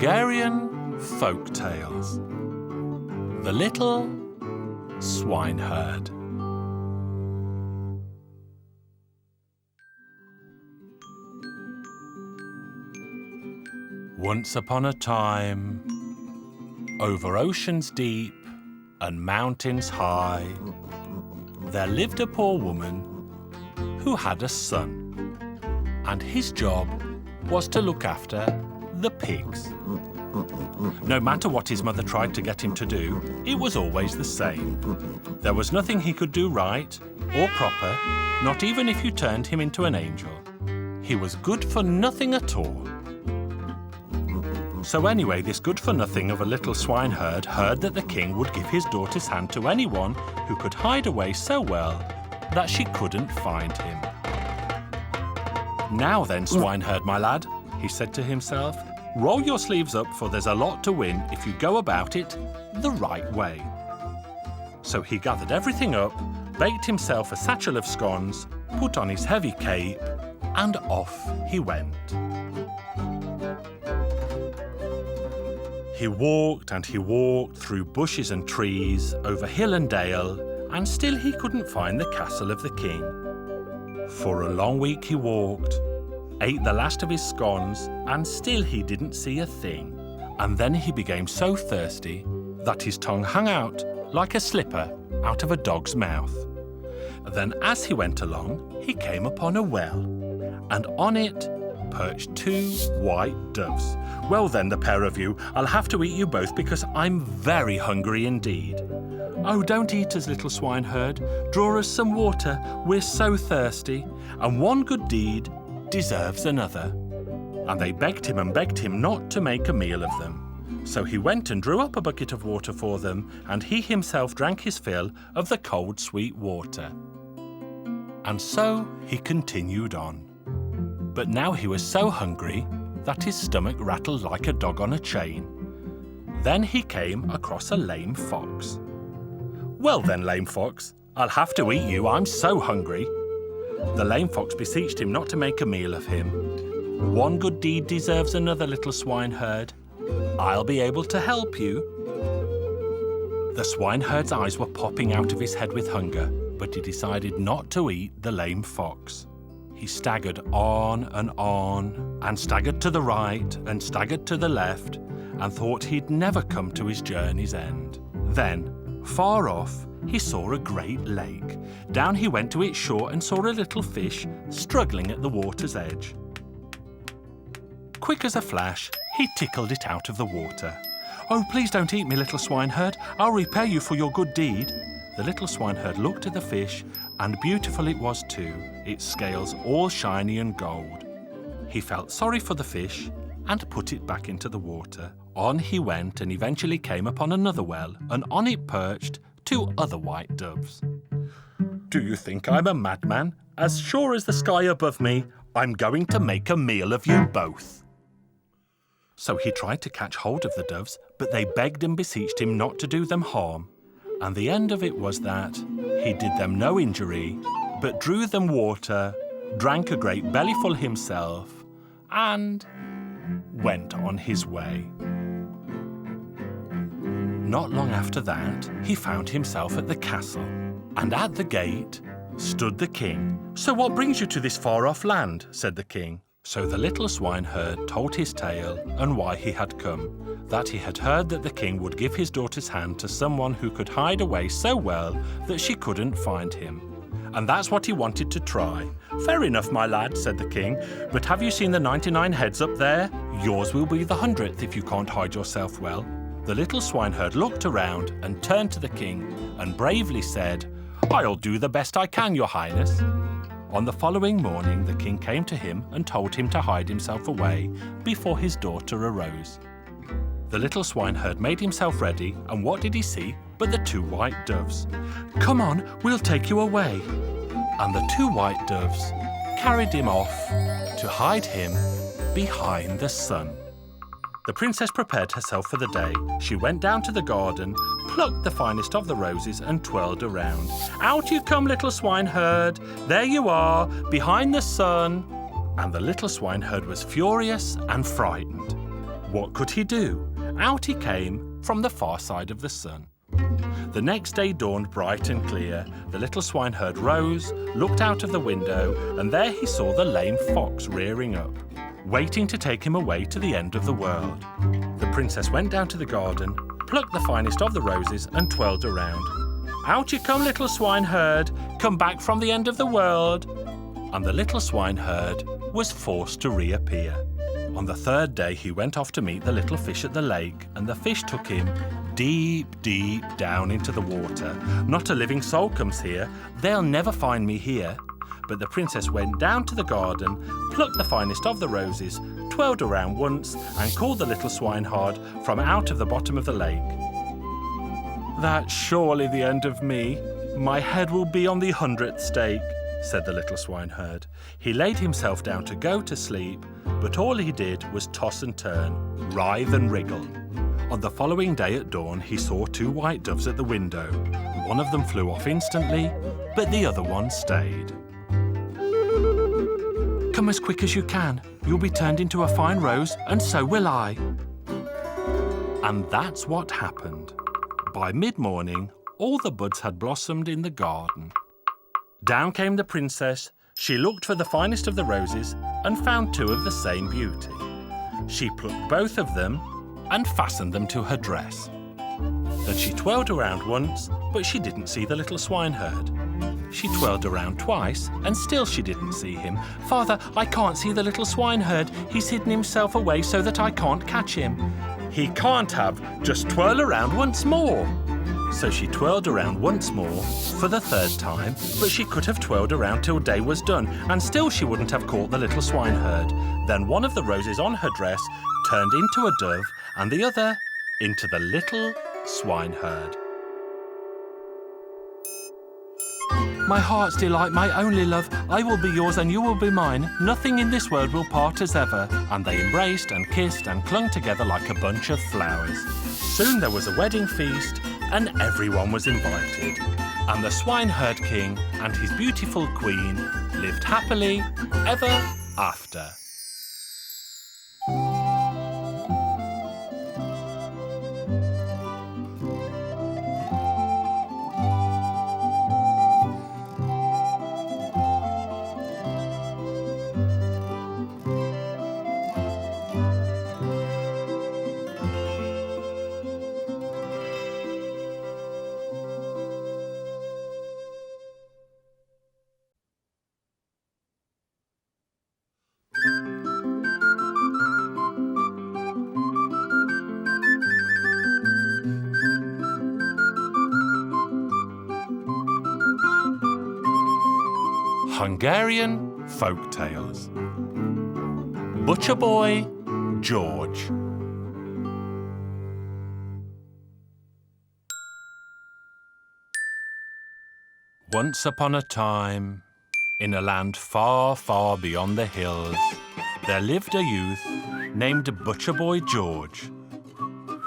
Hungarian Folk Tales. The Little Swineheard. Once upon a time, over oceans deep and mountains high, there lived a poor woman who had a son, and his job was to look after the pigs. No matter what his mother tried to get him to do, it was always the same. There was nothing he could do right or proper, not even if you turned him into an angel. He was good for nothing at all. So anyway, this good-for-nothing of a little swineherd heard that the king would give his daughter's hand to anyone who could hide away so well that she couldn't find him. Now then, swineherd, my lad, he said to himself, roll your sleeves up, for there's a lot to win if you go about it the right way. So he gathered everything up, baked himself a satchel of scones, put on his heavy cape, and off he went. He walked and he walked through bushes and trees, over hill and dale, and still he couldn't find the castle of the king. For a long week he walked, ate the last of his scones, and still he didn't see a thing. And then he became so thirsty that his tongue hung out like a slipper out of a dog's mouth. Then as he went along, he came upon a well, and on it perched two white doves. Well then, the pair of you, I'll have to eat you both because I'm very hungry indeed. Oh, don't eat us, little swineherd. Draw us some water, we're so thirsty, and one good deed deserves another. And they begged him not to make a meal of them. So he went and drew up a bucket of water for them, and he himself drank his fill of the cold, sweet water. And so he continued on. But now he was so hungry that his stomach rattled like a dog on a chain. Then he came across a lame fox. Well then, lame fox, I'll have to eat you, I'm so hungry. The lame fox beseeched him not to make a meal of him. One good deed deserves another, little swineherd. I'll be able to help you. The swineherd's eyes were popping out of his head with hunger, but he decided not to eat the lame fox. He staggered on, and staggered to the right, and staggered to the left, and thought he'd never come to his journey's end. Then, far off, he saw a great lake. Down he went to its shore and saw a little fish struggling at the water's edge. Quick as a flash, he tickled it out of the water. Oh, please don't eat me, little swineherd. I'll repay you for your good deed. The little swineherd looked at the fish, and beautiful it was too, its scales all shiny and gold. He felt sorry for the fish and put it back into the water. On he went and eventually came upon another well, and on it perched two other white doves. Do you think I'm a madman? As sure as the sky above me, I'm going to make a meal of you both. So he tried to catch hold of the doves, but they begged and beseeched him not to do them harm. And the end of it was that he did them no injury, but drew them water, drank a great bellyful himself, and went on his way. Not long after that, he found himself at the castle, and at the gate stood the king. So what brings you to this far-off land? Said the king. So the little swineherd told his tale and why he had come, that he had heard that the king would give his daughter's hand to someone who could hide away so well that she couldn't find him. And that's what he wanted to try. Fair enough, my lad, said the king, but have you seen the 99 heads up there? Yours will be the 100th if you can't hide yourself well. The little swineherd looked around and turned to the king and bravely said, I'll do the best I can, your highness. On the following morning, the king came to him and told him to hide himself away before his daughter arose. The little swineherd made himself ready, and what did he see but the two white doves? Come on, we'll take you away. And the two white doves carried him off to hide him behind the sun. The princess prepared herself for the day. She went down to the garden, plucked the finest of the roses and twirled around. Out you come, little swineherd. There you are, behind the sun. And the little swineherd was furious and frightened. What could he do? Out he came from the far side of the sun. The next day dawned bright and clear. The little swineherd rose, looked out of the window, and there he saw the lame fox rearing up, waiting to take him away to the end of the world. The princess went down to the garden, plucked the finest of the roses, and twirled around. Out you come, little swineherd, come back from the end of the world. And the little swineherd was forced to reappear. On the third day he went off to meet the little fish at the lake, and the fish took him deep, deep down into the water. Not a living soul comes here, they'll never find me here. But the princess went down to the garden, plucked the finest of the roses, twirled around once, and called the little swineherd from out of the bottom of the lake. That's surely the end of me. My head will be on the 100th stake, said the little swineherd. He laid himself down to go to sleep, but all he did was toss and turn, writhe and wriggle. On the following day at dawn, he saw 2 white doves at the window. One of them flew off instantly, but the other one stayed. Come as quick as you can. You'll be turned into a fine rose, and so will I. And that's what happened. By mid-morning, all the buds had blossomed in the garden. Down came the princess. She looked for the finest of the roses and found 2 of the same beauty. She plucked both of them and fastened them to her dress. Then she twirled around once, but she didn't see the little swineherd. She twirled around twice, and still she didn't see him. Father, I can't see the little swineherd. He's hidden himself away so that I can't catch him. He can't have. Just twirl around once more. So she twirled around once more for the 3rd time, but she could have twirled around till day was done, and still she wouldn't have caught the little swineherd. Then one of the roses on her dress turned into a dove, and the other into the little swineherd. My heart's delight, my only love, I will be yours and you will be mine. Nothing in this world will part us ever. And they embraced and kissed and clung together like a bunch of flowers. Soon there was a wedding feast, and everyone was invited. And the swineherd king and his beautiful queen lived happily ever after. Hungarian Folk Tales. Butcher Boy George. Once upon a time, in a land far, far beyond the hills, there lived a youth named Butcher Boy George.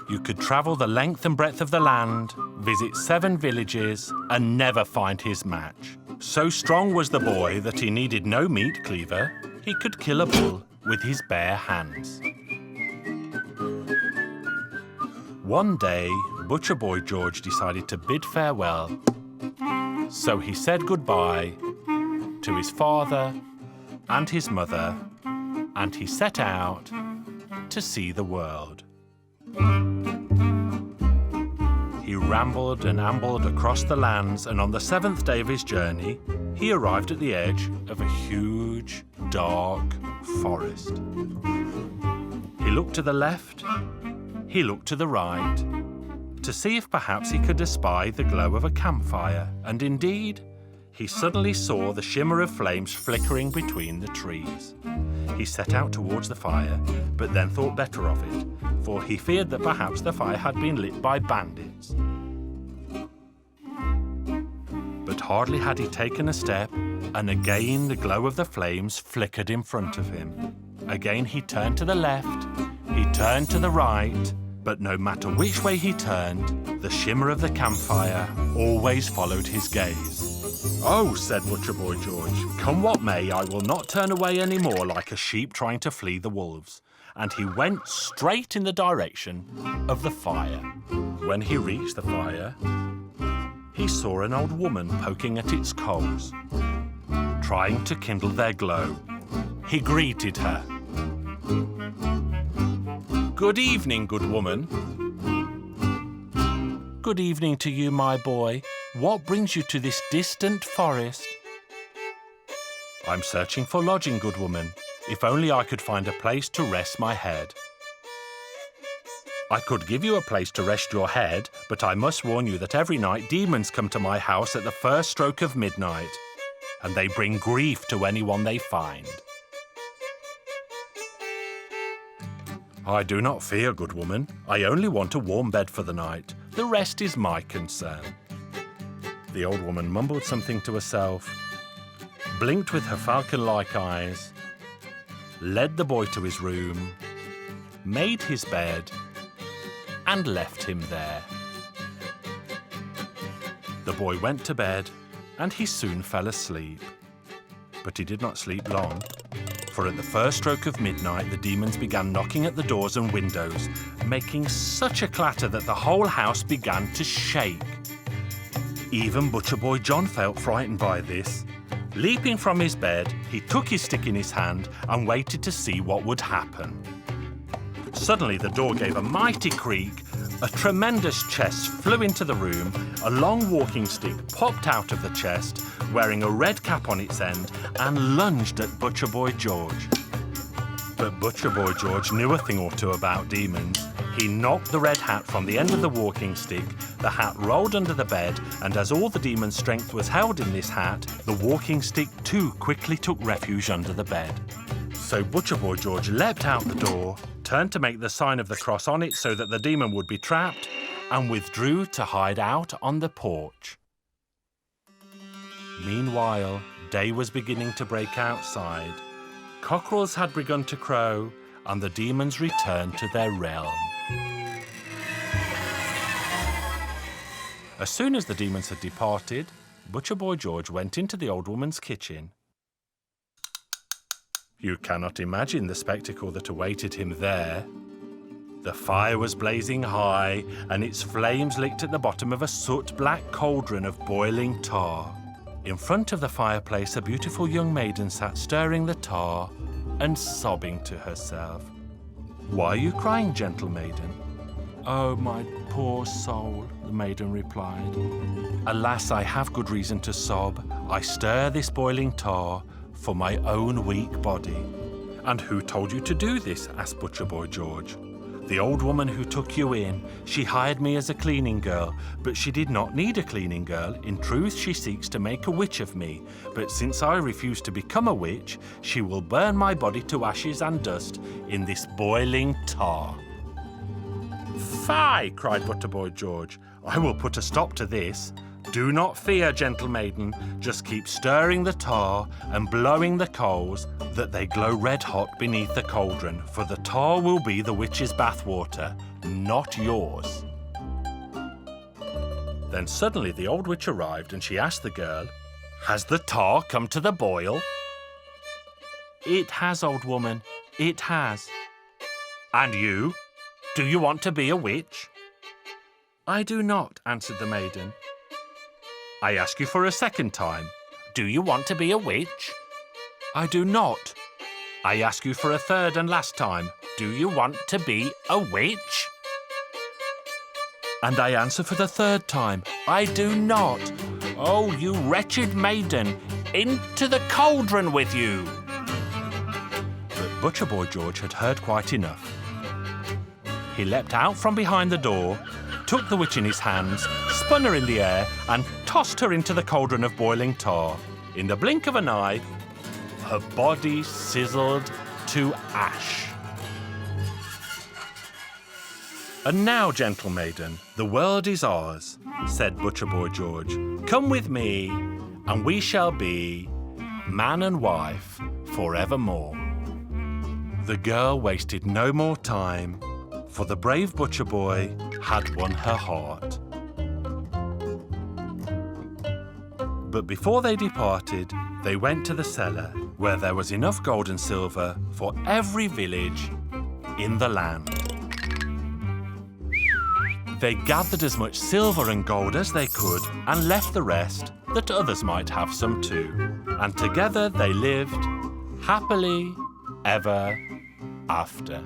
You could travel the length and breadth of the land, visit 7 villages, and never find his match. So strong was the boy that he needed no meat cleaver. He could kill a bull with his bare hands. One day, Butcher Boy George decided to bid farewell. So he said goodbye to his father and his mother, and he set out to see the world. He rambled and ambled across the lands, and on the 7th day of his journey, he arrived at the edge of a huge, dark forest. He looked to the left, he looked to the right, to see if perhaps he could espy the glow of a campfire, and indeed, he suddenly saw the shimmer of flames flickering between the trees. He set out towards the fire, but then thought better of it, for he feared that perhaps the fire had been lit by bandits. But hardly had he taken a step, and again the glow of the flames flickered in front of him. Again he turned to the left, he turned to the right, but no matter which way he turned, the shimmer of the campfire always followed his gaze. "Oh," said Butcher Boy George, "come what may, I will not turn away any more like a sheep trying to flee the wolves." and he went straight in the direction of the fire. When he reached the fire, he saw an old woman poking at its coals, trying to kindle their glow. He greeted her. "Good evening, good woman." "Good evening to you, my boy. What brings you to this distant forest?" "I'm searching for lodging, good woman. If only I could find a place to rest my head." "I could give you a place to rest your head, but I must warn you that every night demons come to my house at the first stroke of midnight, and they bring grief to anyone they find." "I do not fear, good woman. I only want a warm bed for the night. The rest is my concern." The old woman mumbled something to herself, blinked with her falcon-like eyes, led the boy to his room, made his bed, and left him there. The boy went to bed, and he soon fell asleep. But he did not sleep long, for at the first stroke of midnight, the demons began knocking at the doors and windows, making such a clatter that the whole house began to shake. Even Butcher Boy John felt frightened by this. Leaping from his bed, he took his stick in his hand and waited to see what would happen. Suddenly, the door gave a mighty creak, a tremendous chest flew into the room, a long walking stick popped out of the chest, wearing a red cap on its end, and lunged at Butcher Boy George. But Butcher Boy George knew a thing or two about demons. He knocked the red hat from the end of the walking stick, the hat rolled under the bed, and as all the demon's strength was held in this hat, the walking stick too quickly took refuge under the bed. So Butcher Boy George leapt out the door, turned to make the sign of the cross on it so that the demon would be trapped, and withdrew to hide out on the porch. Meanwhile, day was beginning to break outside. Cockerels had begun to crow, and the demons returned to their realm. As soon as the demons had departed, Butcher Boy George went into the old woman's kitchen. You cannot imagine the spectacle that awaited him there. The fire was blazing high, and its flames licked at the bottom of a soot-black cauldron of boiling tar. In front of the fireplace, a beautiful young maiden sat stirring the tar and sobbing to herself. "Why are you crying, gentle maiden?" "Oh, my poor soul," the maiden replied. "Alas, I have good reason to sob. I stir this boiling tar for my own weak body." "And who told you to do this?" asked Butcher Boy George. "The old woman who took you in. She hired me as a cleaning girl, but she did not need a cleaning girl. In truth, she seeks to make a witch of me. But since I refuse to become a witch, she will burn my body to ashes and dust in this boiling tar." "Fie!" cried Butcher Boy George. "I will put a stop to this. Do not fear, gentle maiden. Just keep stirring the tar and blowing the coals that they glow red hot beneath the cauldron, for the tar will be the witch's bathwater, not yours." Then suddenly the old witch arrived, and she asked the girl, "Has the tar come to the boil?" "It has, old woman, it has." "And you? Do you want to be a witch?" "I do not," answered the maiden. "I ask you for a second time. Do you want to be a witch?" "I do not." "I ask you for a third and last time. Do you want to be a witch?" "And I answer for the third time. I do not." "Oh, you wretched maiden, into the cauldron with you!" But Butcher Boy George had heard quite enough. He leapt out from behind the door, took the witch in his hands, spun her in the air, and tossed her into the cauldron of boiling tar. In the blink of an eye, her body sizzled to ash. "And now, gentle maiden, the world is ours," said Butcher Boy George. "Come with me, and we shall be man and wife forevermore." The girl wasted no more time, for the brave butcher boy had won her heart. But before they departed, they went to the cellar, where there was enough gold and silver for every village in the land. They gathered as much silver and gold as they could and left the rest that others might have some too. And together they lived happily ever after.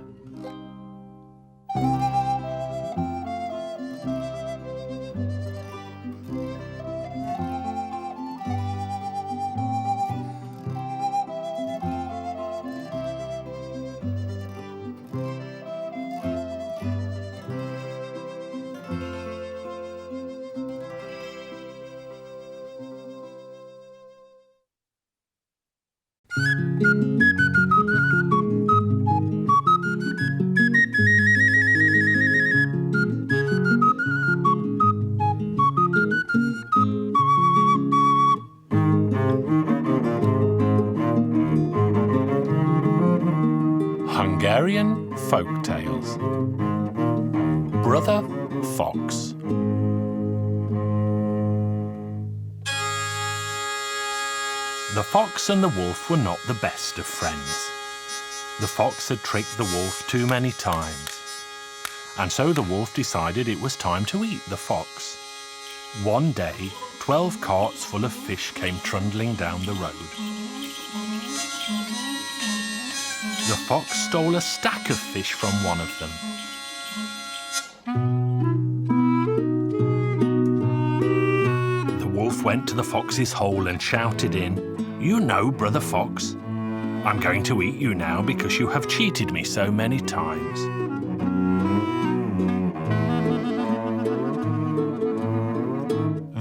Hungarian Folk Tales. Brother Fox. The fox and the wolf were not the best of friends. The fox had tricked the wolf too many times, and so the wolf decided it was time to eat the fox. One day, 12 carts full of fish came trundling down the road. The fox stole a stack of fish from one of them. The wolf went to the fox's hole and shouted in, "You know, Brother Fox, I'm going to eat you now because you have cheated me so many times."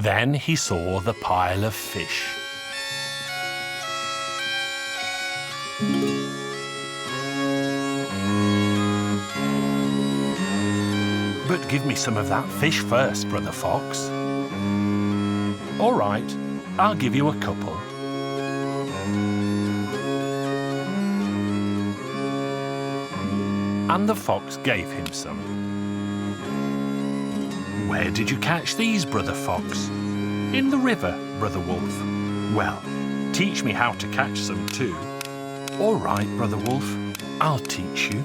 Then he saw the pile of fish. But give me some of that fish first, Brother Fox. All right, I'll give you a couple. And the fox gave him some. Where did you catch these, Brother Fox? In the river, Brother Wolf. Well, teach me how to catch some too. All right, Brother Wolf, I'll teach you.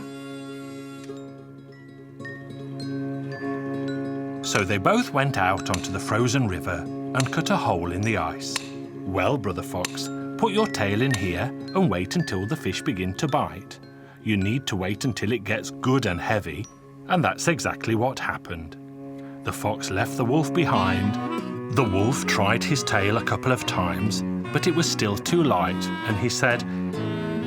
So they both went out onto the frozen river and cut a hole in the ice. Well, Brother Fox, put your tail in here and wait until the fish begin to bite. You need to wait until it gets good and heavy, and that's exactly what happened. The fox left the wolf behind. The wolf tried his tail a couple of times, but it was still too light, and he said,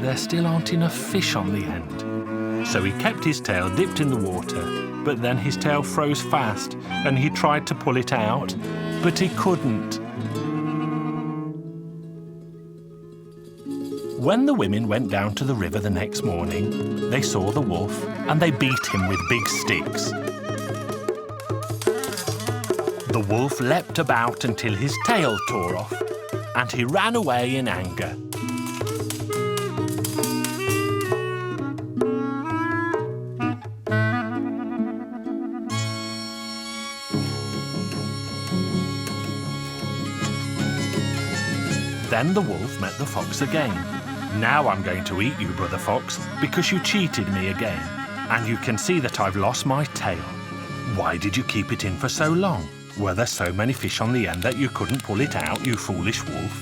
"There still aren't enough fish on the end." So he kept his tail dipped in the water, but then his tail froze fast, and he tried to pull it out, but he couldn't. When the women went down to the river the next morning, they saw the wolf, and they beat him with big sticks. The wolf leapt about until his tail tore off, and he ran away in anger. Then the wolf met the fox again. "Now I'm going to eat you, Brother Fox, because you cheated me again. And you can see that I've lost my tail. Why did you keep it in for so long? Were there so many fish on the end that you couldn't pull it out, you foolish wolf?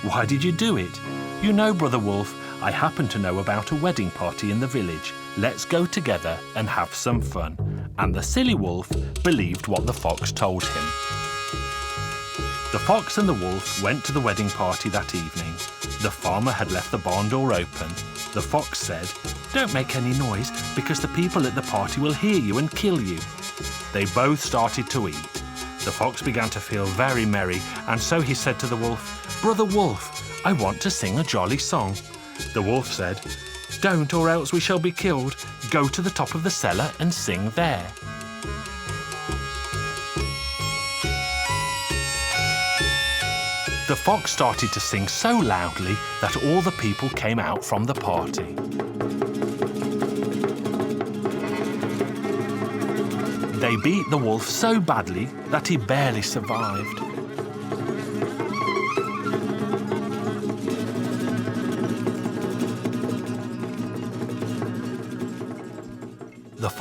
Why did you do it? You know, Brother Wolf, I happen to know about a wedding party in the village. Let's go together and have some fun." And the silly wolf believed what the fox told him. The fox and the wolf went to the wedding party that evening. The farmer had left the barn door open. The fox said, "Don't make any noise, because the people at the party will hear you and kill you." They both started to eat. The fox began to feel very merry, and so he said to the wolf, "Brother Wolf, I want to sing a jolly song." The wolf said, "Don't, or else we shall be killed. Go to the top of the cellar and sing there." The fox started to sing so loudly that all the people came out from the party. They beat the wolf so badly that he barely survived.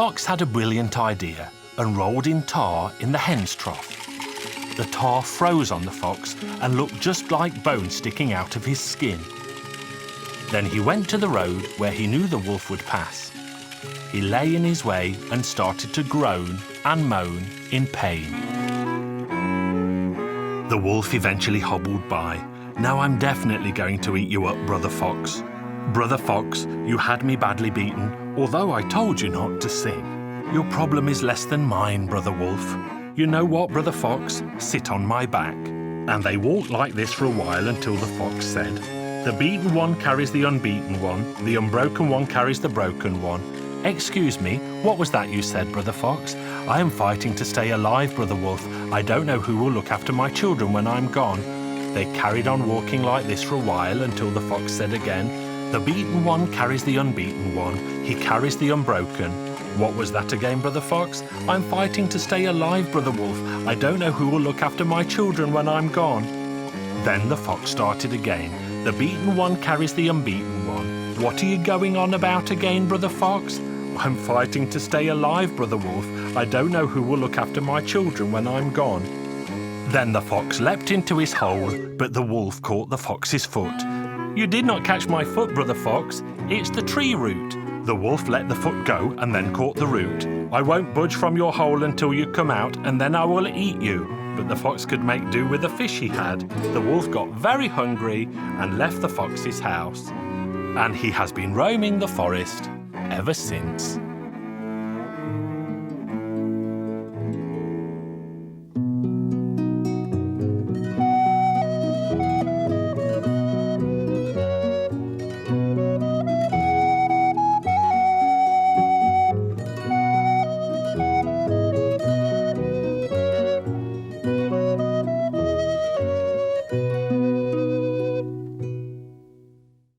fox had a brilliant idea and rolled in tar in the hen's trough. The tar froze on the fox and looked just like bone sticking out of his skin. Then he went to the road where he knew the wolf would pass. He lay in his way and started to groan and moan in pain. The wolf eventually hobbled by. "Now I'm definitely going to eat you up, Brother Fox. Brother Fox, you had me badly beaten, although I told you not to sing. Your problem is less than mine, Brother Wolf. You know what, Brother Fox? Sit on my back." And they walked like this for a while until the fox said, "The beaten one carries the unbeaten one, the unbroken one carries the broken one." "Excuse me, what was that you said, Brother Fox? I am fighting to stay alive, Brother Wolf. I don't know who will look after my children when I'm gone." They carried on walking like this for a while until the fox said again, "The beaten one carries the unbeaten one, he carries the unbroken." "What was that again, Brother Fox?" "I'm fighting to stay alive, Brother Wolf. I don't know who will look after my children when I'm gone." Then the fox started again. "The beaten one carries the unbeaten one. What are you going on about again, Brother Fox?" "I'm fighting to stay alive, Brother Wolf. I don't know who will look after my children when I'm gone." Then the fox leapt into his hole, but the wolf caught the fox's foot. "You did not catch my foot, Brother Fox. It's the tree root." The wolf let the foot go and then caught the root. "I won't budge from your hole until you come out, and then I will eat you." But the fox could make do with the fish he had. The wolf got very hungry and left the fox's house. And he has been roaming the forest ever since.